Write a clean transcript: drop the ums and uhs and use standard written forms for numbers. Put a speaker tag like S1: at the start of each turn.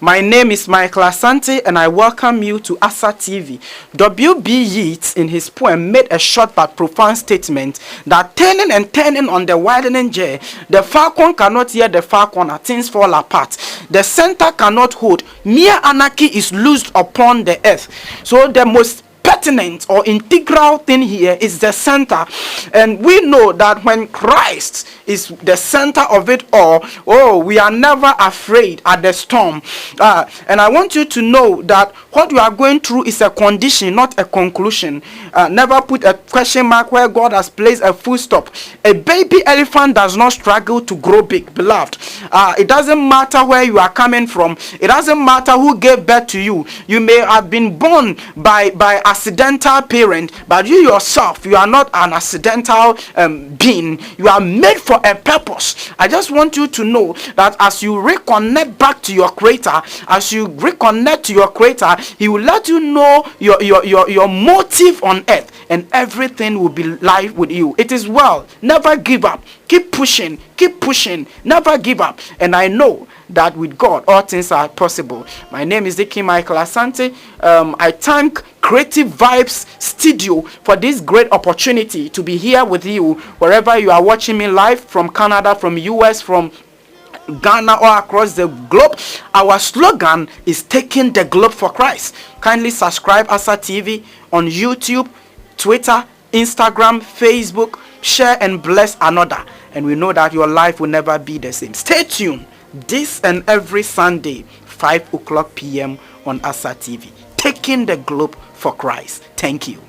S1: My name is Michael Asante, and I welcome you to Asa TV. W.B. Yeats, in his poem, made a short but profound statement that turning and turning on the widening jar, the falcon cannot hear the falconer, things fall apart. The center cannot hold. Mere anarchy is loosed upon the earth. So the most pertinent or integral thing here is the center, and we know that when Christ is the center of it all, we are never afraid at the storm. And I want you to know that what you are going through is a condition, not a conclusion. Never put a question mark where God has placed a full stop. A baby elephant does not struggle to grow big, beloved. It doesn't matter where you are coming from. It doesn't matter who gave birth to you. You may have been born by accidental parent, but you yourself, you are not an accidental being. You are made for a purpose. I just want you to know that as you reconnect back to your creator, he will let you know your motive on earth, and everything will be life with you. It is well. Never give up. Keep pushing, never give up. And I know that with God all things are possible. My name is Dickie Michael Asante. I thank Creative Vibes Studio for this great opportunity to be here with you wherever you are watching me live, from Canada, from US, from Ghana, or across the globe. Our slogan is taking the globe for Christ. Kindly subscribe Asa TV on YouTube, Twitter, Instagram, Facebook. Share and bless another, and we know that your life will never be the same. Stay tuned this and every Sunday 5 o'clock p.m. on Asa TV, taking the globe for Christ. Thank you.